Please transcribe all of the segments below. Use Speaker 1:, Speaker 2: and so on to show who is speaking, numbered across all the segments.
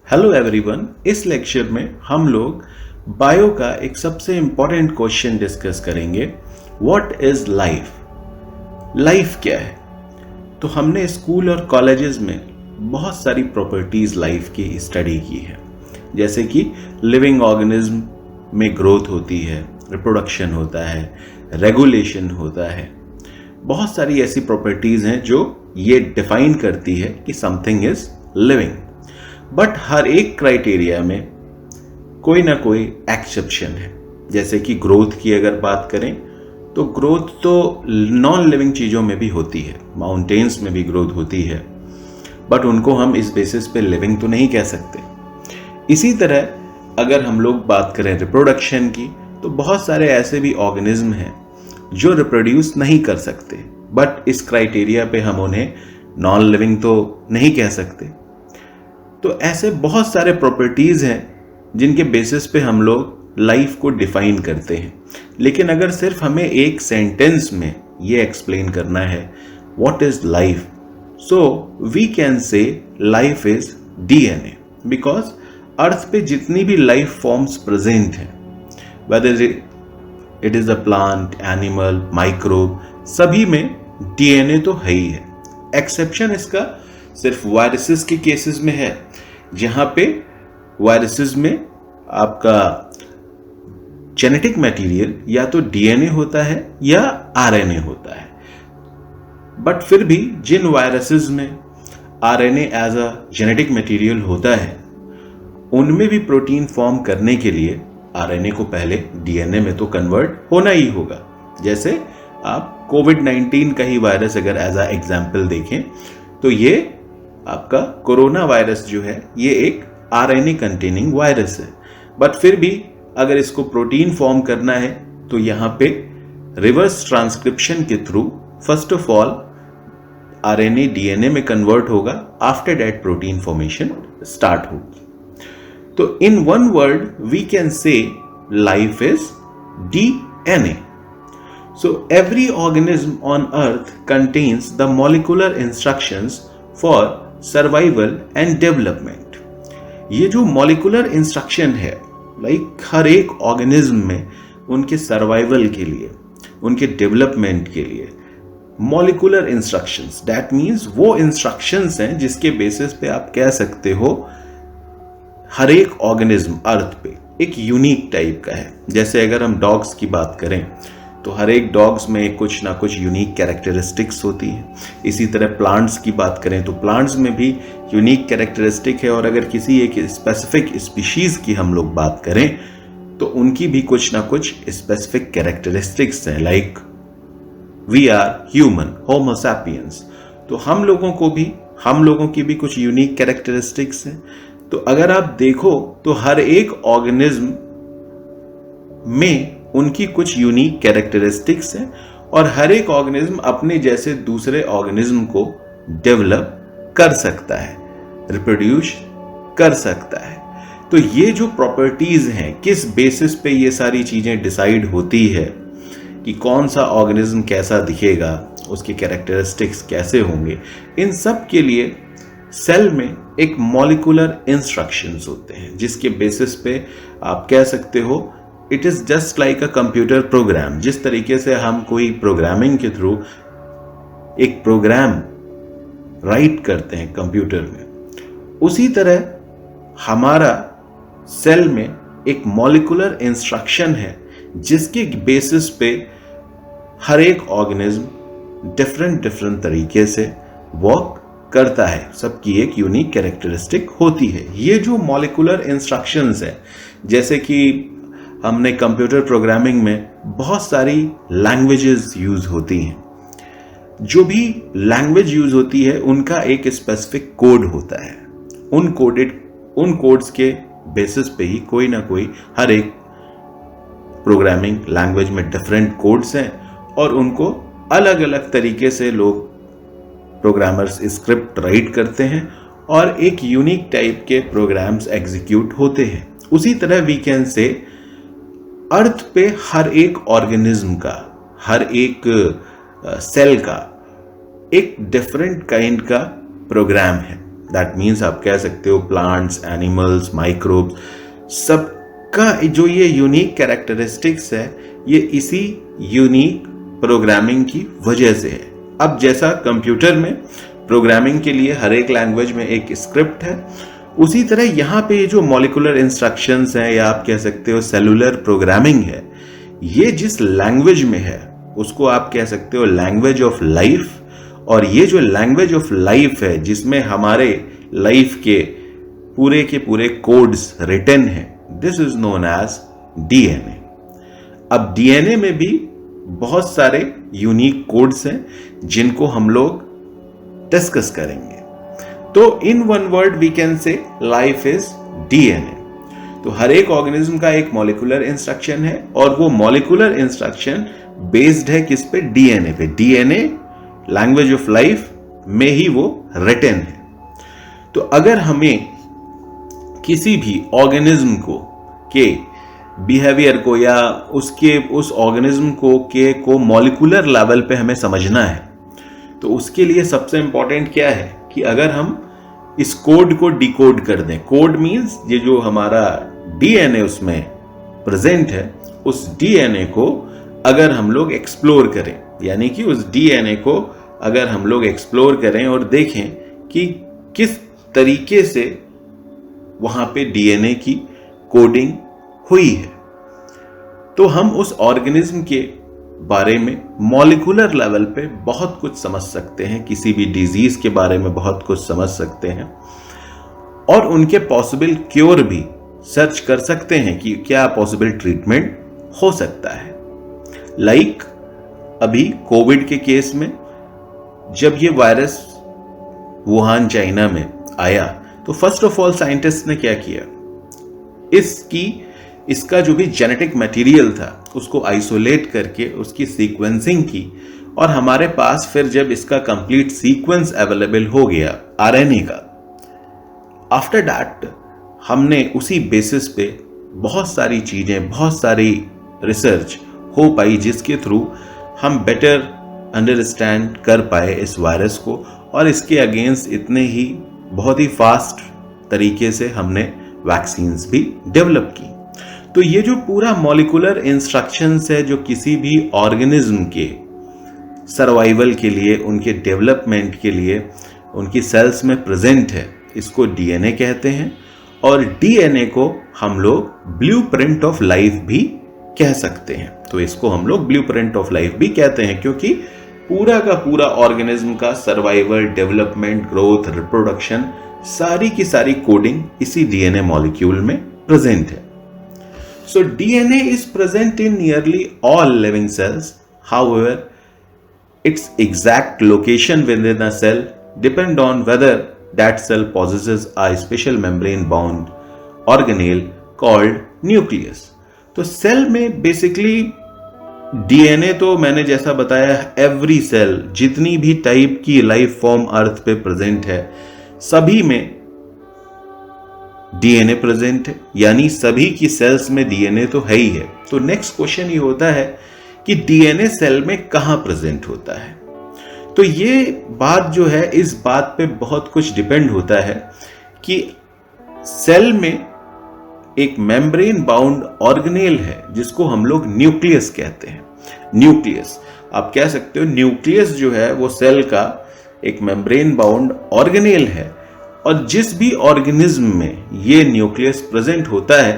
Speaker 1: Hello everyone, इस lecture में हम लोग बायो का एक सबसे इंपॉर्टेंट क्वेश्चन डिस्कस करेंगे। What is life? लाइफ क्या है? तो हमने स्कूल और कॉलेजेस में बहुत सारी प्रॉपर्टीज लाइफ की स्टडी की है, जैसे कि लिविंग ऑर्गेनिज्म में ग्रोथ होती है, रिप्रोडक्शन होता है, रेगुलेशन होता है। बहुत सारी ऐसी प्रॉपर्टीज हैं जो ये डिफाइन करती है कि समथिंग इज लिविंग। बट हर एक क्राइटेरिया में कोई ना कोई एक्सेप्शन है। जैसे कि ग्रोथ की अगर बात करें तो ग्रोथ तो नॉन लिविंग चीज़ों में भी होती है, माउंटेन्स में भी ग्रोथ होती है, बट उनको हम इस बेसिस पे लिविंग तो नहीं कह सकते। इसी तरह अगर हम लोग बात करें रिप्रोडक्शन की, तो बहुत सारे ऐसे भी ऑर्गेनिज्म हैं जो रिप्रोड्यूस नहीं कर सकते, बट इस क्राइटेरिया पे हम उन्हें नॉन लिविंग तो नहीं कह सकते। तो ऐसे बहुत सारे प्रॉपर्टीज हैं जिनके बेसिस पे हम लोग लाइफ को डिफाइन करते हैं। लेकिन अगर सिर्फ हमें एक सेंटेंस में ये एक्सप्लेन करना है what is life, so we can say life is DNA, because earth पे जितनी भी लाइफ फॉर्म्स प्रेजेंट हैं, whether it is a plant, animal, microbe, सभी में डीएनए तो है ही है। एक्सेप्शन इसका सिर्फ वायरसेस के केसेस में है, जहां पे वायरसेस में आपका जेनेटिक मटेरियल या तो डीएनए होता है या आरएनए होता है। बट फिर भी जिन वायरसेस में RNA as a genetic material होता है, उनमें भी प्रोटीन फॉर्म करने के लिए आरएनए को पहले डीएनए में तो कन्वर्ट होना ही होगा। जैसे आप कोविड-19 का ही वायरस अगर एज अ एग्जाम्पल देखें तो ये आपका कोरोना वायरस जो है ये एक आरएनए कंटेनिंग वायरस है। बट फिर भी अगर इसको प्रोटीन फॉर्म करना है तो यहाँ पे रिवर्स ट्रांसक्रिप्शन के through first of all RNA DNA में कन्वर्ट होगा, after that protein formation start होगी। तो in one word we can say life is DNA. So every organism on earth contains the molecular instructions for survival and development. ये जो molecular instruction है, like हर एक organism में उनके survival के लिए, उनके डेवलपमेंट के लिए molecular instructions, that means वो instructions हैं जिसके बेसिस पे आप कह सकते हो हर एक ऑर्गेनिज्म अर्थ पे एक यूनिक टाइप का है। जैसे अगर हम डॉग्स की बात करें तो हर एक डॉग्स में कुछ ना कुछ यूनिक कैरेक्टरिस्टिक्स होती हैं। इसी तरह प्लांट्स की बात करें तो प्लांट्स में भी यूनिक कैरेक्टरिस्टिक है, और अगर किसी एक स्पेसिफिक स्पीशीज की हम लोग बात करें तो उनकी भी कुछ ना कुछ स्पेसिफिक कैरेक्टरिस्टिक्स हैं। Like we are human, homo sapiens, तो हम लोगों की भी कुछ यूनिक कैरेक्टरिस्टिक्स हैं। तो अगर आप देखो तो हर एक ऑर्गेनिज्म में उनकी कुछ यूनिक कैरेक्टरिस्टिक्स हैं, और हर एक ऑर्गेनिज्म अपने जैसे दूसरे ऑर्गेनिज्म को डेवलप कर सकता है, रिप्रोड्यूस कर सकता है। तो ये जो प्रॉपर्टीज हैं, किस बेसिस पे ये सारी चीजें डिसाइड होती है कि कौन सा ऑर्गेनिज्म कैसा दिखेगा, उसके कैरेक्टरिस्टिक्स कैसे होंगे, इन सब के लिए सेल में एक मॉलिक्यूलर इंस्ट्रक्शंस होते हैं, जिसके बेसिस पे आप कह सकते हो it is just like a computer program. जिस तरीके से हम कोई प्रोग्रामिंग के थ्रू एक प्रोग्राम राइट करते हैं कंप्यूटर में, उसी तरह हमारा सेल में एक मॉलिक्यूलर इंस्ट्रक्शन है जिसके बेसिस पे हर एक ऑर्गेनिज्म डिफरेंट तरीके से वर्क करता है, सबकी एक यूनिक कैरेक्टरिस्टिक होती है। ये जो मॉलिक्यूलर इंस्ट्रक्शंस है, जैसे कि हमने कंप्यूटर प्रोग्रामिंग में बहुत सारी लैंग्वेजेस यूज होती हैं, जो भी लैंग्वेज यूज होती है उनका एक स्पेसिफिक कोड होता है। उन कोड्स के बेसिस पे ही कोई ना कोई हर एक प्रोग्रामिंग लैंग्वेज में डिफरेंट कोड्स हैं, और उनको अलग अलग तरीके से लोग प्रोग्रामर्स स्क्रिप्ट राइट करते हैं और एक यूनिक टाइप के प्रोग्राम्स एग्जीक्यूट होते हैं। उसी तरह वी कैन से अर्थ पे हर एक ऑर्गेनिज्म का, हर एक सेल का एक डिफरेंट काइंड का प्रोग्राम है। दैट मीन्स आप कह सकते हो प्लांट्स, एनिमल्स, माइक्रोब्स, सबका जो ये यूनिक कैरेक्टरिस्टिक्स है ये इसी यूनिक प्रोग्रामिंग की वजह से है। अब जैसा कंप्यूटर में प्रोग्रामिंग के लिए हर एक लैंग्वेज में एक स्क्रिप्ट है, उसी तरह यहाँ पे जो मॉलिकुलर इंस्ट्रक्शंस हैं या आप कह सकते हो सेलुलर प्रोग्रामिंग है, ये जिस लैंग्वेज में है उसको आप कह सकते हो लैंग्वेज ऑफ लाइफ। और ये जो लैंग्वेज ऑफ लाइफ है जिसमें हमारे लाइफ के पूरे कोड्स रिटन हैं, this is known as DNA. अब डीएनए में भी बहुत सारे यूनिक कोड्स हैं जिनको हम लोग डिस्कस करेंगे। तो in one word we can say life is DNA. तो हर एक ऑर्गेनिज्म का एक मॉलिक्यूलर इंस्ट्रक्शन है और वो मॉलिक्यूलर इंस्ट्रक्शन बेस्ड है किस पे? डीएनए पे। डीएनए लैंग्वेज ऑफ लाइफ में ही वो रिटन है। तो अगर हमें किसी भी ऑर्गेनिज्म को के बिहेवियर को या उस ऑर्गेनिज्म को मॉलिक्यूलर लेवल पे हमें समझना है, तो उसके लिए सबसे इंपॉर्टेंट क्या है कि अगर हम इस कोड को डिकोड कर दें। कोड मींस ये जो हमारा डीएनए उसमें प्रेजेंट है, उस डीएनए को अगर हम लोग एक्सप्लोर करें, यानी कि उस डीएनए को अगर हम लोग एक्सप्लोर करें और देखें कि किस तरीके से वहां पे डीएनए की कोडिंग हुई है, तो हम उस ऑर्गेनिज्म के बारे में मॉलिक्यूलर लेवल पे बहुत कुछ समझ सकते हैं, किसी भी डिजीज के बारे में बहुत कुछ समझ सकते हैं और उनके पॉसिबल क्योर भी सर्च कर सकते हैं कि क्या पॉसिबल ट्रीटमेंट हो सकता है। लाइक अभी कोविड के केस में जब ये वायरस वुहान चाइना में आया, तो फर्स्ट ऑफ ऑल साइंटिस्ट ने क्या किया, इसका जो भी जेनेटिक मटेरियल था उसको आइसोलेट करके उसकी सीक्वेंसिंग की और हमारे पास फिर जब इसका कंप्लीट सीक्वेंस अवेलेबल हो गया आरएनए का, आफ्टर दैट हमने उसी बेसिस पे बहुत सारी चीजें, बहुत सारी रिसर्च हो पाई जिसके थ्रू हम बेटर अंडरस्टैंड कर पाए इस वायरस को और इसके अगेंस्ट इतने ही बहुत ही फास्ट तरीके से हमने वैक्सीन्स भी डेवलप की। तो ये जो पूरा मॉलिक्यूलर इंस्ट्रक्शंस है जो किसी भी ऑर्गेनिज्म के सर्वाइवल के लिए, उनके डेवलपमेंट के लिए, उनकी सेल्स में प्रेजेंट है, इसको डीएनए कहते हैं। और डीएनए को हम लोग ब्लूप्रिंट ऑफ लाइफ भी कह सकते हैं। तो इसको हम लोग ब्लूप्रिंट ऑफ लाइफ भी कहते हैं क्योंकि पूरा का पूरा ऑर्गेनिज्म का सर्वाइवल, डेवलपमेंट, ग्रोथ, रिप्रोडक्शन, सारी की सारी कोडिंग इसी डीएनए मॉलिक्यूल में प्रेजेंट है। So DNA is present in nearly all living cells. However, its exact location within a cell depend on whether that cell possesses a special membrane-bound organelle called nucleus. तो cell में basically DNA तो मैंने जैसा बताया every cell, जितनी भी type की life form अर्थ पे प्रेजेंट है, सभी में डीएनए प्रेजेंट है, यानी सभी की सेल्स में डीएनए तो है ही है। तो नेक्स्ट क्वेश्चन ये होता है कि डीएनए सेल में कहां प्रेजेंट होता है। तो ये बात जो है, इस बात पे बहुत कुछ डिपेंड होता है कि सेल में एक मेम्ब्रेन बाउंड ऑर्गेनेल है जिसको हम लोग न्यूक्लियस कहते हैं। न्यूक्लियस आप कह सकते हो, न्यूक्लियस जो है वो सेल का एक मेम्ब्रेन बाउंड ऑर्गेनेल है और जिस भी ऑर्गेनिज्म में ये न्यूक्लियस प्रेजेंट होता है,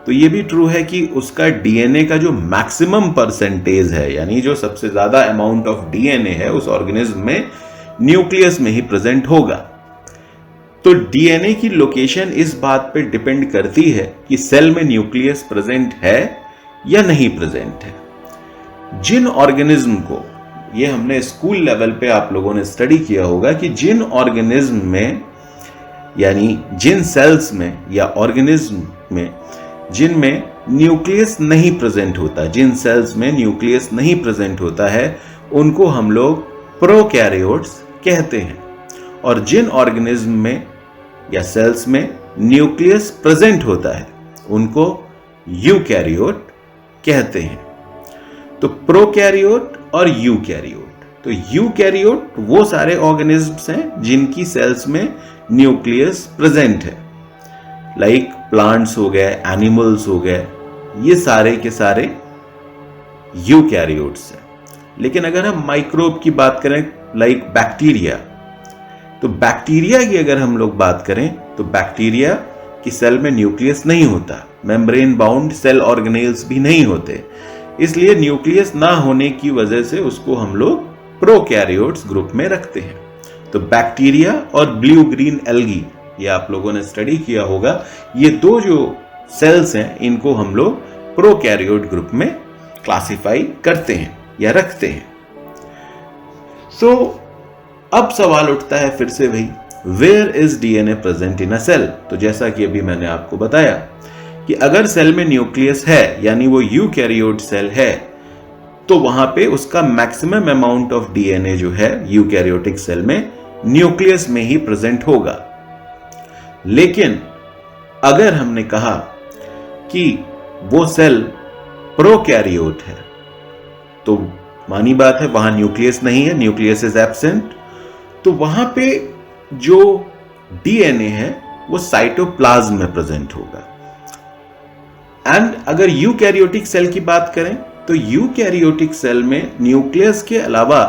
Speaker 1: तो ये भी ट्रू है कि उसका डीएनए का जो मैक्सिमम परसेंटेज है, यानी जो सबसे ज्यादा अमाउंट ऑफ डीएनए है उस ऑर्गेनिज्म में न्यूक्लियस में ही प्रेजेंट होगा। तो डीएनए की लोकेशन इस बात पे डिपेंड करती है कि सेल में न्यूक्लियस प्रेजेंट है या नहीं प्रेजेंट है। जिन ऑर्गेनिज्म को, ये हमने स्कूल लेवल पे आप लोगों ने स्टडी किया होगा कि जिन ऑर्गेनिज्म में, यानी जिन सेल्स में या ऑर्गेनिज्म में जिनमें न्यूक्लियस नहीं प्रेजेंट होता, जिन सेल्स में न्यूक्लियस नहीं प्रेजेंट होता है, उनको हम लोग प्रोकैरियोट्स कहते हैं। और जिन ऑर्गेनिज्म में या सेल्स में न्यूक्लियस प्रेजेंट होता है उनको यूकैरियोट कहते हैं। तो प्रोकैरियोट और यूकैरियोट, तो यूकैरियोट वो सारे ऑर्गेनिजम्स हैं जिनकी सेल्स में न्यूक्लियस प्रेजेंट है, लाइक प्लांट्स हो गए, एनिमल्स हो गए, ये सारे के सारे यूकैरियोट्स हैं। लेकिन अगर हम माइक्रोब की बात करें, लाइक बैक्टीरिया, तो बैक्टीरिया की अगर हम लोग बात करें तो बैक्टीरिया की सेल में न्यूक्लियस नहीं होता, मेम्ब्रेन बाउंड सेल ऑर्गेनेल्स भी नहीं होते, इसलिए न्यूक्लियस ना होने की वजह से उसको हम लोग प्रोकैरियोट्स ग्रुप में रखते हैं। तो बैक्टीरिया और ब्लू ग्रीन एल्गी, ये आप लोगों ने स्टडी किया होगा, ये दो जो सेल्स हैं इनको हम लोग प्रोकैरियोट ग्रुप में क्लासिफाई करते हैं या रखते हैं। सो अब सवाल उठता है फिर से भाई, where is DNA present in a cell? तो जैसा कि अभी मैंने आपको बताया कि अगर सेल में न्यूक्लियस है, यानी वो यूकैरियोट सेल है, तो वहां पे उसका मैक्सिमम अमाउंट ऑफ डीएनए जो है यूकैरियोटिक सेल में न्यूक्लियस में ही प्रेजेंट होगा। लेकिन अगर हमने कहा कि वो सेल प्रोकैरियोट है, तो मानी बात है वहां न्यूक्लियस नहीं है, न्यूक्लियस इज एब्सेंट, तो वहां पे जो डीएनए है वो साइटोप्लाज्म में प्रेजेंट होगा। एंड अगर यूकैरियोटिक सेल की बात करें तो यूकैरियोटिक सेल में न्यूक्लियस के अलावा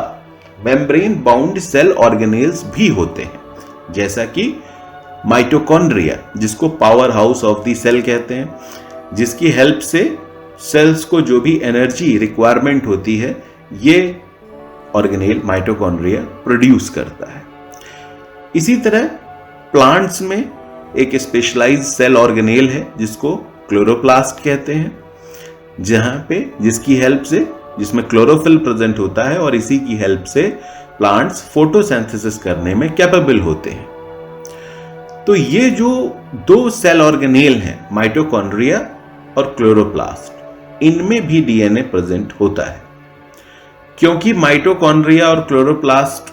Speaker 1: मेम्ब्रेन बाउंड सेल ऑर्गेनेल्स भी होते हैं, जैसा कि माइटोकॉन्ड्रिया, जिसको power house of the cell कहते हैं, जिसकी हेल्प से सेल्स को जो भी एनर्जी रिक्वायरमेंट होती है ये ऑर्गेनेल माइटोकॉन्ड्रिया प्रोड्यूस करता है। इसी तरह प्लांट्स में एक स्पेशलाइज्ड सेल ऑर्गेनेल है जिसको क्लोरोप्लास्ट कहते हैं, जहां पे जिसकी हेल्प से, जिसमें क्लोरोफिल प्रेजेंट होता है और इसी की हेल्प से प्लांट्स फोटोसिंथेसिस करने में कैपेबल होते हैं। तो ये जो दो सेल ऑर्गेनेल हैं, माइटोकॉन्ड्रिया और क्लोरोप्लास्ट, इनमें भी डीएनए प्रेजेंट होता है। क्योंकि माइटोकॉन्ड्रिया और क्लोरोप्लास्ट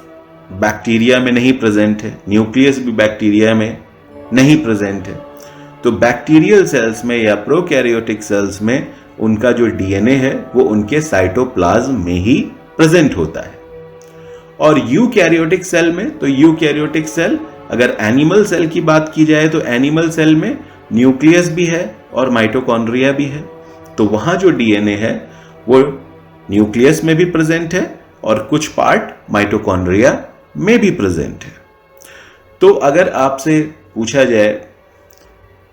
Speaker 1: बैक्टीरिया में नहीं प्रेजेंट है, न्यूक्लियस भी बैक्टीरिया में नहीं प्रेजेंट है, तो बैक्टीरियल सेल्स में या प्रोकैरियोटिक सेल्स में उनका जो डीएनए है वो उनके साइटोप्लाज्म में ही प्रेजेंट होता है। और यूकैरियोटिक सेल में, तो यूकैरियोटिक सेल, अगर एनिमल सेल की बात की जाए तो एनिमल सेल में न्यूक्लियस भी है और माइटोकॉन्ड्रिया भी है, तो वहां जो डीएनए है वो न्यूक्लियस में भी प्रेजेंट है और कुछ पार्ट माइटोकॉन्ड्रिया में भी प्रेजेंट है। तो अगर आपसे पूछा जाए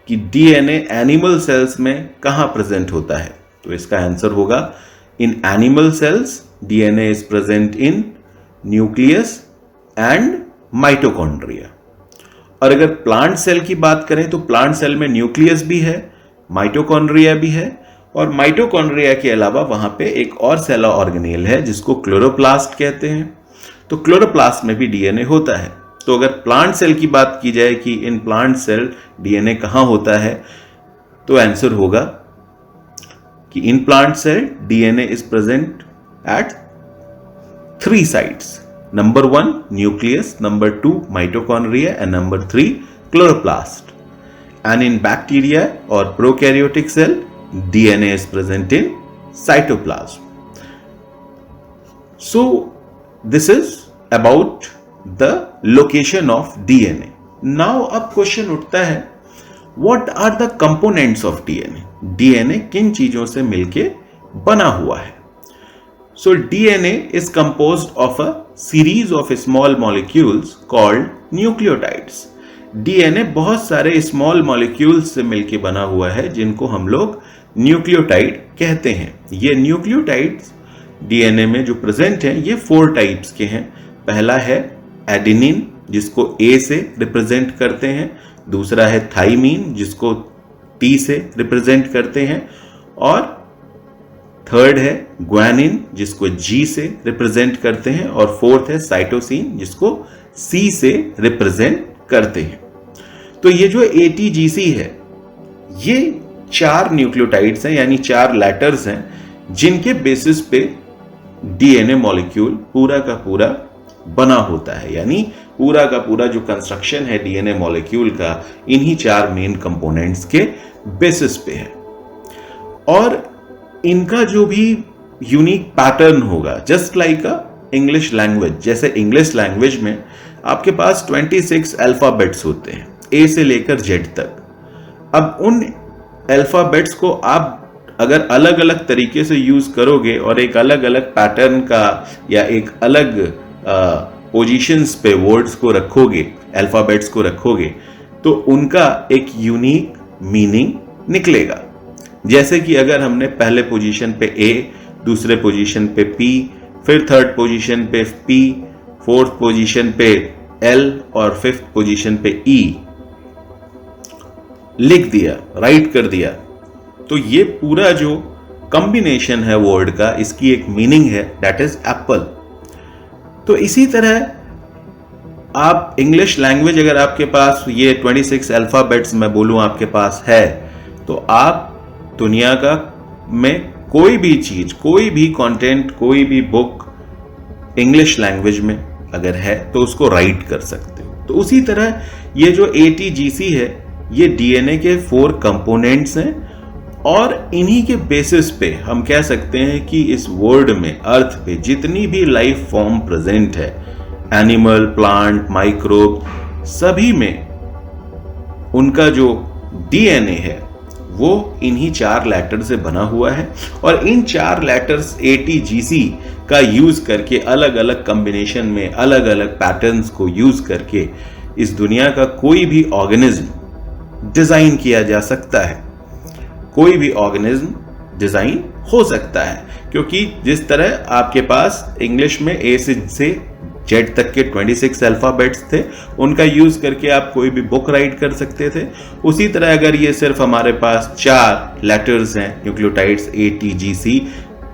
Speaker 1: कि डीएनए एनिमल सेल्स में कहां प्रेजेंट होता है, तो इसका आंसर होगा in animal cells DNA is present in nucleus and mitochondria. और अगर प्लांट सेल की बात करें तो प्लांट सेल में न्यूक्लियस भी है, माइटोकॉन्ड्रिया भी है, और माइटोकॉन्ड्रिया के अलावा वहां पे एक और सेल ऑर्गेनेल है जिसको क्लोरोप्लास्ट कहते हैं, तो क्लोरोप्लास्ट में भी डीएनए होता है। तो अगर प्लांट सेल की बात की जाए कि इन प्लांट सेल डीएनए कहां होता है, तो आंसर होगा कि in plant cell DNA is present at 3 sites, number 1 nucleus, number 2 mitochondria and number 3 chloroplast. And in bacteria और prokaryotic cell DNA is present in cytoplasm. So this is about the location of DNA. Now अब question उठता है, what are the components of DNA? DNA किन चीजों से मिलके बना हुआ है? So DNA is composed of a series of small molecules called nucleotides. DNA बहुत सारे स्मॉल मॉलिक्यूल्स से मिलके बना हुआ है जिनको हम लोग न्यूक्लियोटाइड कहते हैं। ये न्यूक्लियोटाइड्स डीएनए में जो प्रेजेंट हैं ये 4 टाइप्स के हैं। पहला है एडेनिन, जिसको ए से रिप्रेजेंट करते हैं, दूसरा है थाइमीन जिसको टी से रिप्रेजेंट करते हैं, और थर्ड है ग्वानिन जिसको जी से रिप्रेजेंट करते हैं, और फोर्थ है साइटोसिन जिसको सी से रिप्रेजेंट करते हैं। तो ये जो ATGC है ये 4 न्यूक्लियोटाइड्स हैं, यानी 4 लेटर्स हैं जिनके बेसिस पे डीएनए मॉलिक्यूल पूरा का पूरा बना होता है, यानी पूरा का पूरा जो कंस्ट्रक्शन है डीएनए मॉलिक्यूल का इन्हीं 4 मेन कंपोनेंट्स के बेसिस पे है। और इनका जो भी यूनिक पैटर्न होगा, जस्ट लाइक अ इंग्लिश लैंग्वेज, जैसे इंग्लिश लैंग्वेज में आपके पास 26 अल्फाबेट्स होते हैं, ए से लेकर जेड तक। अब उन अल्फाबेट्स को आप अगर अलग अलग तरीके से यूज करोगे और एक अलग अलग पैटर्न का या एक अलग पोजीशंस पे वर्ड्स को रखोगे, अल्फाबेट्स को रखोगे, तो उनका एक यूनिक मीनिंग निकलेगा। जैसे कि अगर हमने पहले पोजीशन पे ए, दूसरे पोजीशन पे पी, फिर थर्ड पोजीशन पे पी, फोर्थ पोजीशन पे एल और फिफ्थ पोजीशन पे ई लिख दिया, राइट कर दिया, तो ये पूरा जो कॉम्बिनेशन है वर्ड का, इसकी एक मीनिंग है, दैट इज एप्पल। तो इसी तरह आप इंग्लिश लैंग्वेज, अगर आपके पास ये 26 अल्फाबेट्स मैं बोलूं आपके पास है, तो आप दुनिया का में कोई भी चीज, कोई भी कंटेंट, कोई भी बुक इंग्लिश लैंग्वेज में अगर है तो उसको राइट कर सकते हो। तो उसी तरह ये जो ATGC है, ये DNA के 4 कंपोनेंट्स हैं और इन्हीं के बेसिस पे हम कह सकते हैं कि इस वर्ल्ड में, अर्थ पे जितनी भी लाइफ फॉर्म प्रेजेंट है, एनिमल, प्लांट, माइक्रोब, सभी में उनका जो DNA है वो इन्हीं 4 लेटर से बना हुआ है। और इन 4 लेटर्स ATGC का यूज करके अलग अलग कॉम्बिनेशन में, अलग अलग पैटर्न्स को यूज करके इस दुनिया का कोई भी ऑर्गेनिज्म डिजाइन किया जा सकता है, कोई भी ऑर्गेनिज्म डिजाइन हो सकता है। क्योंकि जिस तरह आपके पास इंग्लिश में ए से जेड तक के 26 अल्फाबेट्स थे, उनका यूज करके आप कोई भी बुक राइट कर सकते थे, उसी तरह अगर ये सिर्फ हमारे पास 4 लेटर्स हैं, न्यूक्लियोटाइड्स ATGC,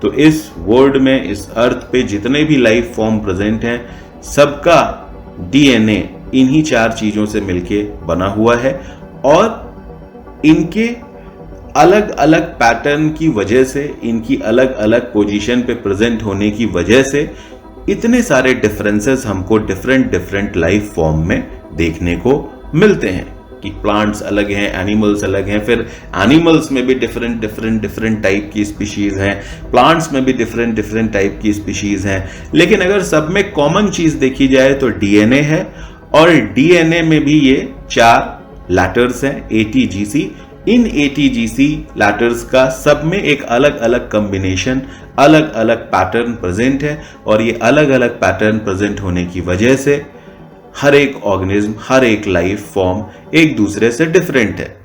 Speaker 1: तो इस वर्ल्ड में, इस अर्थ पे जितने भी लाइफ फॉर्म प्रेजेंट हैं, सबका DNA इन्हीं 4 चीजों से मिलके बना हुआ है। और इनके अलग अलग पैटर्न की वजह से, इनकी अलग अलग पोजीशन पे प्रेजेंट होने की वजह से इतने सारे डिफरेंसेस हमको डिफरेंट लाइफ फॉर्म में देखने को मिलते हैं कि प्लांट्स अलग हैं, एनिमल्स अलग हैं, फिर एनिमल्स में भी डिफरेंट टाइप की स्पीशीज हैं, प्लांट्स में भी डिफरेंट टाइप की स्पीशीज हैं। लेकिन अगर सब में कॉमन चीज देखी जाए तो DNA है, और DNA में भी ये 4 लेटर्स हैं ATGC। इन ATGC लेटर्स का सब में एक अलग अलग कॉम्बिनेशन, अलग अलग पैटर्न प्रेजेंट है, और ये अलग अलग पैटर्न प्रेजेंट होने की वजह से हर एक ऑर्गेनिज्म, हर एक लाइफ फॉर्म एक दूसरे से डिफरेंट है।